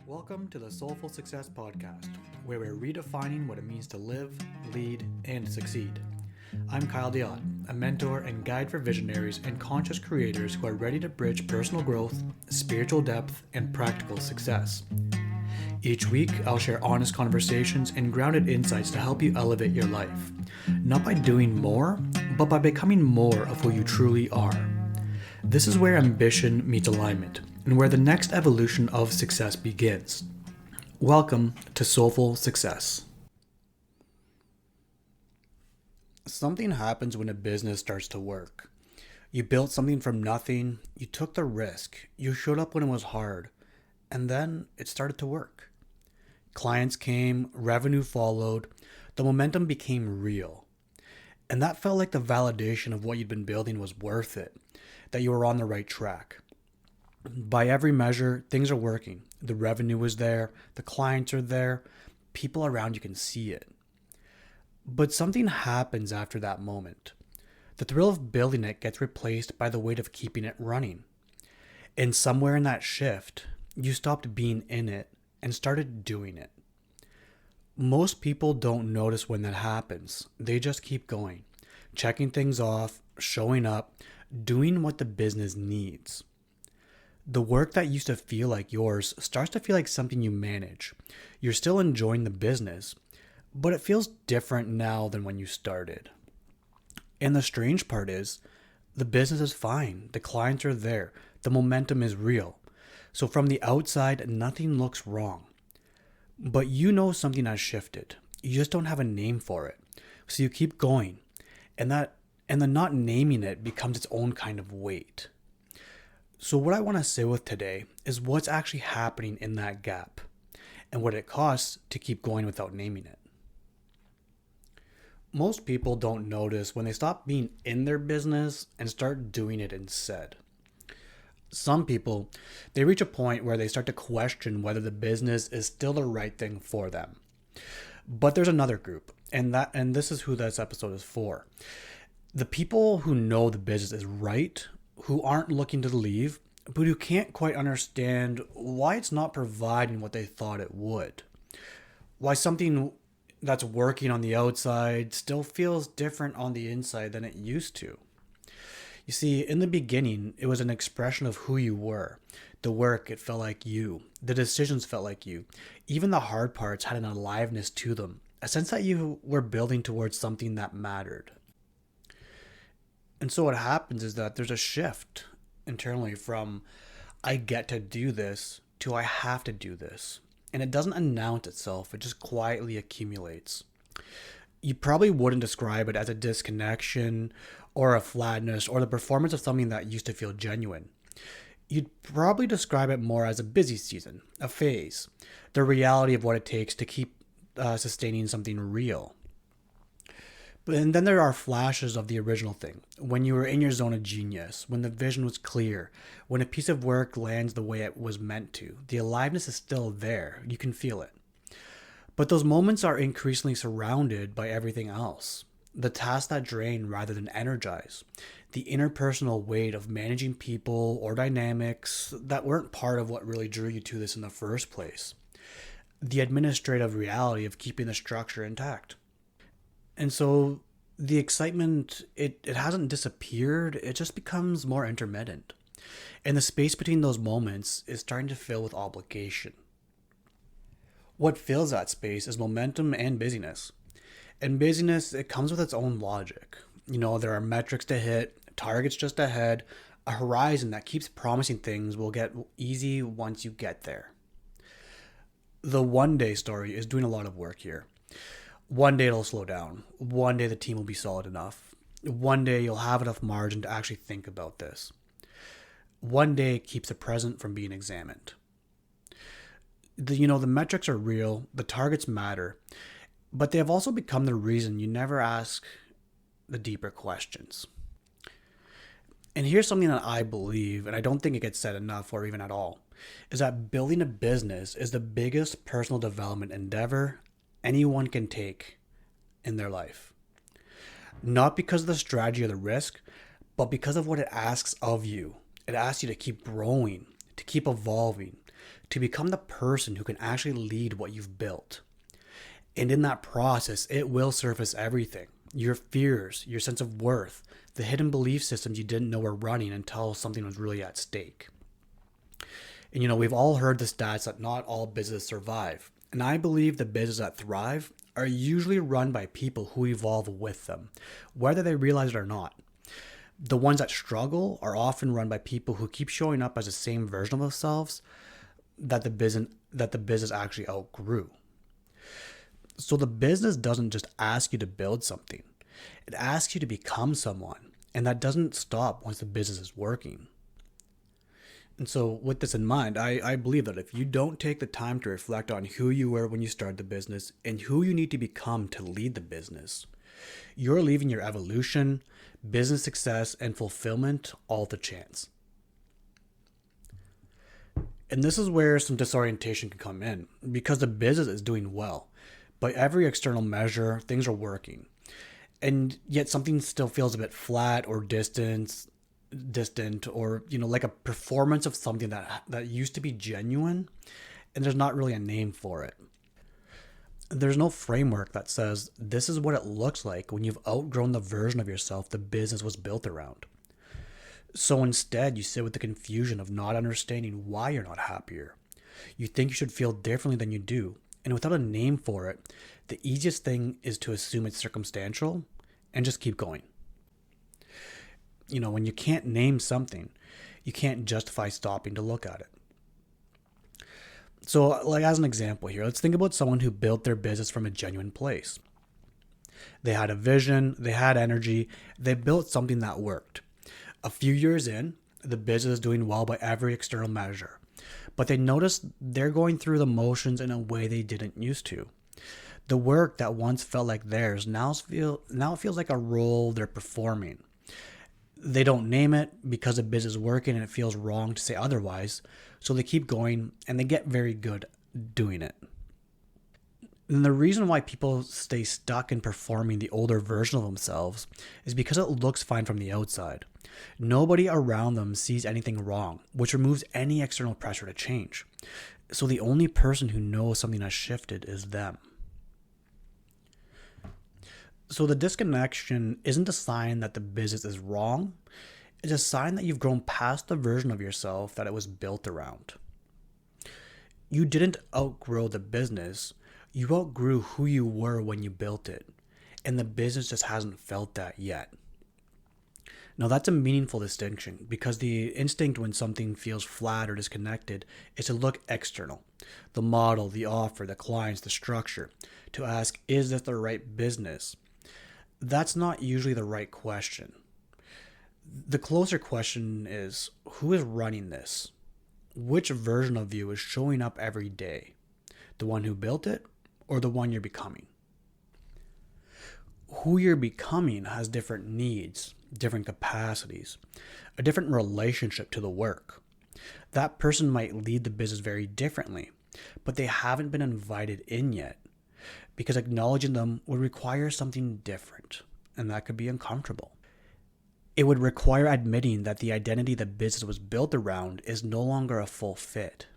Welcome to the Soulful Success Podcast, where we're redefining what it means to live, lead, and succeed. I'm Kyle Diot, a mentor and guide for visionaries and conscious creators who are ready to bridge personal growth, spiritual depth, and practical success. Each week, I'll share honest conversations and grounded insights to help you elevate your life, not by doing more, but by becoming more of who you truly are. This is where ambition meets alignment, and where the next evolution of success begins. Welcome to Soulful Success. Something happens when a business starts to work. You built something from nothing, you took the risk, you showed up when it was hard, and then it started to work. Clients came, revenue followed, the momentum became real. And that felt like the validation of what you'd been building was worth it, that you were on the right track. By every measure, things are working. The revenue is there, the clients are there, people around you can see it. But something happens after that moment. The thrill of building it gets replaced by the weight of keeping it running. And somewhere in that shift, you stopped being in it and started doing it. Most people don't notice when that happens. They just keep going, checking things off, showing up, doing what the business needs. The work that used to feel like yours starts to feel like something you manage. You're still enjoying the business, but it feels different now than when you started. And the strange part is, the business is fine. The clients are there. The momentum is real. So from the outside, nothing looks wrong. But you know something has shifted. You just don't have a name for it. So you keep going. And the not naming it becomes its own kind of weight. So what I want to say with today is what's actually happening in that gap and what it costs to keep going without naming it. Most people don't notice when they stop being in their business and start doing it instead. Some people, they reach a point where they start to question whether the business is still the right thing for them. But there's another group, and this is who this episode is for. The people who know the business is right, who aren't looking to leave, but who can't quite understand why it's not providing what they thought it would. Why something that's working on the outside still feels different on the inside than it used to. You see, in the beginning, it was an expression of who you were. The work, it felt like you. The decisions felt like you. Even the hard parts had an aliveness to them, a sense that you were building towards something that mattered. And so what happens is that there's a shift internally from I get to do this to I have to do this. And it doesn't announce itself, it just quietly accumulates. You probably wouldn't describe it as a disconnection or a flatness or the performance of something that used to feel genuine. You'd probably describe it more as a busy season, a phase, the reality of what it takes to keep sustaining something real. And then there are flashes of the original thing, when you were in your zone of genius, when the vision was clear, when a piece of work lands the way it was meant to. The aliveness is still there, you can feel it. But those moments are increasingly surrounded by everything else. The tasks that drain rather than energize. The interpersonal weight of managing people or dynamics that weren't part of what really drew you to this in the first place. The administrative reality of keeping the structure intact. And so the excitement, it hasn't disappeared, it just becomes more intermittent. And the space between those moments is starting to fill with obligation. What fills that space is momentum and busyness. And busyness, it comes with its own logic. There are metrics to hit, targets just ahead, a horizon that keeps promising things will get easy once you get there. The one day story is doing a lot of work here. One day it'll slow down. One day the team will be solid enough. One day you'll have enough margin to actually think about this. One day it keeps the present from being examined. The metrics are real, the targets matter, but they have also become the reason you never ask the deeper questions. And here's something that I believe, and I don't think it gets said enough or even at all, is that building a business is the biggest personal development endeavor anyone can take in their life. Not because of the strategy or the risk, but because of what it asks of you. It asks you to keep growing, to keep evolving, to become the person who can actually lead what you've built. And in that process, it will surface everything: your fears, your sense of worth, the hidden belief systems you didn't know were running until something was really at stake. And we've all heard the stats that not all businesses survive. And I believe the businesses that thrive are usually run by people who evolve with them, whether they realize it or not. The ones that struggle are often run by people who keep showing up as the same version of themselves that the business actually outgrew. So the business doesn't just ask you to build something. It asks you to become someone. And that doesn't stop once the business is working. And so with this in mind, I believe that if you don't take the time to reflect on who you were when you started the business and who you need to become to lead the business, you're leaving your evolution, business success, and fulfillment all to chance. And this is where some disorientation can come in, because the business is doing well. By every external measure, things are working. And yet something still feels a bit flat or distant, or like a performance of something that used to be genuine, and there's not really a name for it. There's no framework that says this is what it looks like when you've outgrown the version of yourself the business was built around. So instead, you sit with the confusion of not understanding why you're not happier. You think you should feel differently than you do, and without a name for it, the easiest thing is to assume it's circumstantial and just keep going. When you can't name something, you can't justify stopping to look at it. So, like as an example here, let's think about someone who built their business from a genuine place. They had a vision, they had energy, they built something that worked. A few years in, the business is doing well by every external measure, but they noticed they're going through the motions in a way they didn't used to. The work that once felt like theirs now it feels like a role they're performing. They don't name it because the business is working and it feels wrong to say otherwise, so they keep going and they get very good doing it. And the reason why people stay stuck in performing the older version of themselves is because it looks fine from the outside. Nobody around them sees anything wrong, which removes any external pressure to change. So the only person who knows something has shifted is them. So the disconnection isn't a sign that the business is wrong. It's a sign that you've grown past the version of yourself that it was built around. You didn't outgrow the business. You outgrew who you were when you built it. And the business just hasn't felt that yet. Now that's a meaningful distinction, because the instinct when something feels flat or disconnected is to look external. The model, the offer, the clients, the structure. To ask, is this the right business? That's not usually the right question. The closer question is, who is running this? Which version of you is showing up every day? The one who built it, or the one you're becoming? Who you're becoming has different needs, different capacities, a different relationship to the work. That person might lead the business very differently, but they haven't been invited in yet, because acknowledging them would require something different, and that could be uncomfortable. It would require admitting that the identity the business was built around is no longer a full fit.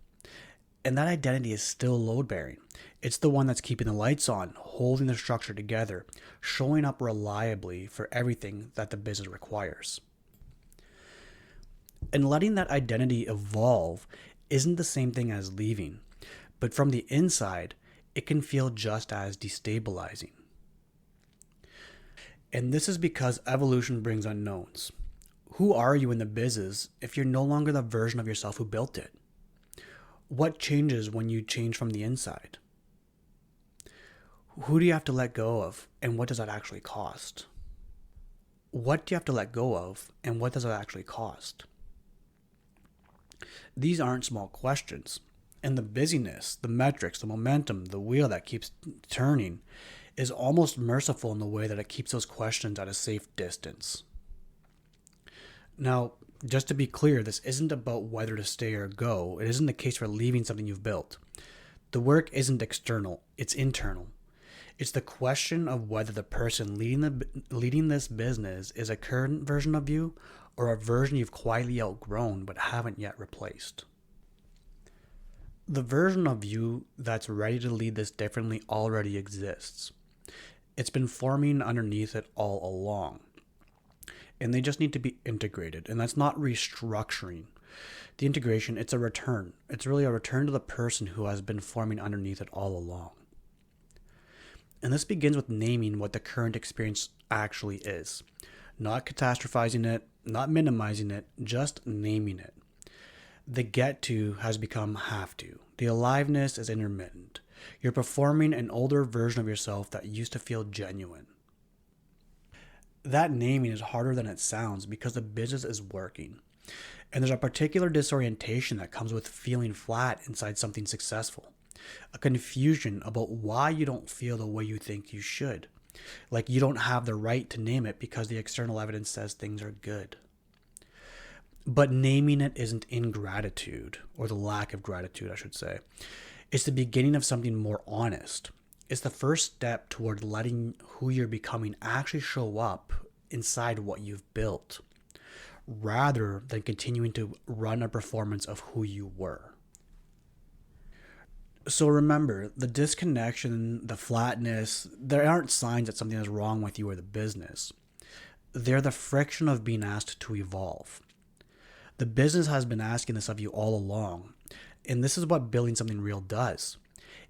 And that identity is still load-bearing. It's the one that's keeping the lights on, holding the structure together, showing up reliably for everything that the business requires. And letting that identity evolve isn't the same thing as leaving, but from the inside, it can feel just as destabilizing. And this is because evolution brings unknowns. Who are you in the business if you're no longer the version of yourself who built it? What changes when you change from the inside? Who do you have to let go of, and what does that actually cost? What do you have to let go of, and what does it actually cost? These aren't small questions. And the busyness, the metrics, the momentum, the wheel that keeps turning is almost merciful in the way that it keeps those questions at a safe distance. Now, just to be clear, this isn't about whether to stay or go. It isn't the case for leaving something you've built. The work isn't external, it's internal. It's the question of whether the person leading this business is a current version of you or a version you've quietly outgrown but haven't yet replaced. The version of you that's ready to lead this differently already exists. It's been forming underneath it all along. And they just need to be integrated. And that's not restructuring. The integration, it's a return. It's really a return to the person who has been forming underneath it all along. And this begins with naming what the current experience actually is. Not catastrophizing it, not minimizing it, just naming it. The get to has become have to. The aliveness is intermittent. You're performing an older version of yourself that used to feel genuine. That naming is harder than it sounds because the business is working. And there's a particular disorientation that comes with feeling flat inside something successful. A confusion about why you don't feel the way you think you should. Like you don't have the right to name it because the external evidence says things are good. But naming it isn't ingratitude, or the lack of gratitude, I should say. It's the beginning of something more honest. It's the first step toward letting who you're becoming actually show up inside what you've built, rather than continuing to run a performance of who you were. So remember, the disconnection, the flatness, there aren't signs that something is wrong with you or the business. They're the friction of being asked to evolve. The business has been asking this of you all along, and this is what building something real does.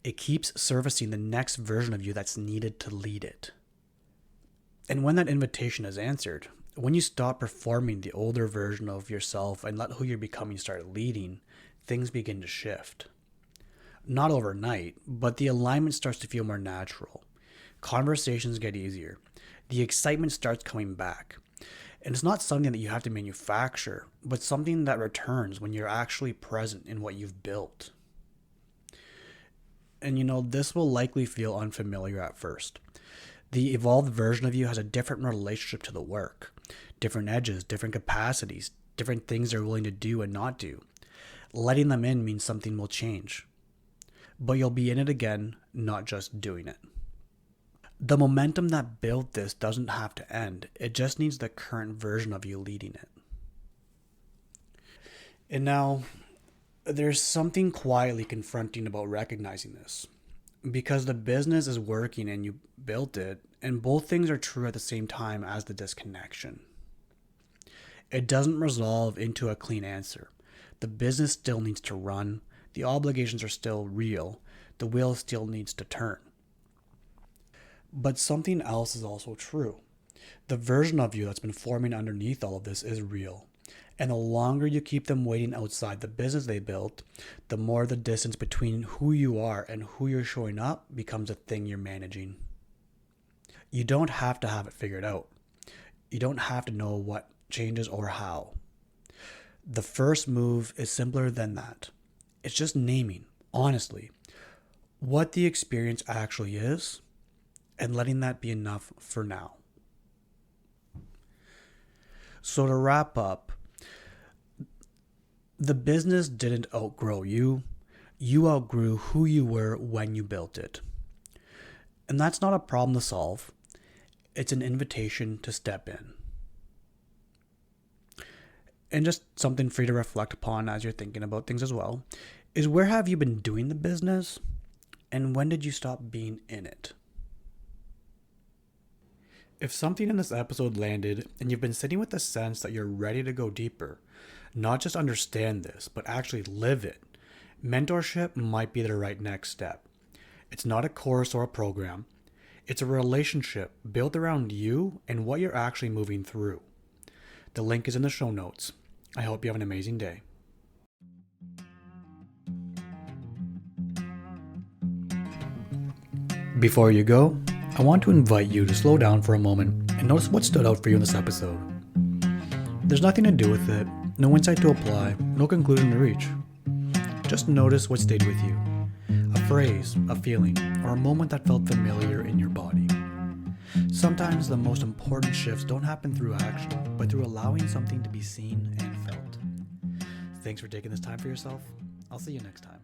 It keeps surfacing the next version of you that's needed to lead it. And when that invitation is answered, when you stop performing the older version of yourself and let who you're becoming start leading, things begin to shift. Not overnight, but the alignment starts to feel more natural. Conversations get easier. The excitement starts coming back. And it's not something that you have to manufacture, but something that returns when you're actually present in what you've built. And this will likely feel unfamiliar at first. The evolved version of you has a different relationship to the work, different edges, different capacities, different things they're willing to do and not do. Letting them in means something will change. But you'll be in it again, not just doing it. The momentum that built this doesn't have to end. It just needs the current version of you leading it. And now, there's something quietly confronting about recognizing this. Because the business is working and you built it, and both things are true at the same time as the disconnection. It doesn't resolve into a clean answer. The business still needs to run. The obligations are still real. The wheel still needs to turn. But something else is also true. The version of you that's been forming underneath all of this is real. And the longer you keep them waiting outside the business they built, the more the distance between who you are and who you're showing up becomes a thing you're managing. You don't have to have it figured out. You don't have to know what changes or how. The first move is simpler than that. It's just naming, honestly, what the experience actually is, and letting that be enough for now. So to wrap up, the business didn't outgrow you. You outgrew who you were when you built it. And that's not a problem to solve. It's an invitation to step in. And just something for you to reflect upon as you're thinking about things as well, is where have you been doing the business? And when did you stop being in it? If something in this episode landed and you've been sitting with the sense that you're ready to go deeper, not just understand this, but actually live it, mentorship might be the right next step. It's not a course or a program. It's a relationship built around you and what you're actually moving through. The link is in the show notes. I hope you have an amazing day. Before you go, I want to invite you to slow down for a moment and notice what stood out for you in this episode. There's nothing to do with it, no insight to apply, no conclusion to reach. Just notice what stayed with you. A phrase, a feeling, or a moment that felt familiar in your body. Sometimes the most important shifts don't happen through action, but through allowing something to be seen and felt. Thanks for taking this time for yourself. I'll see you next time.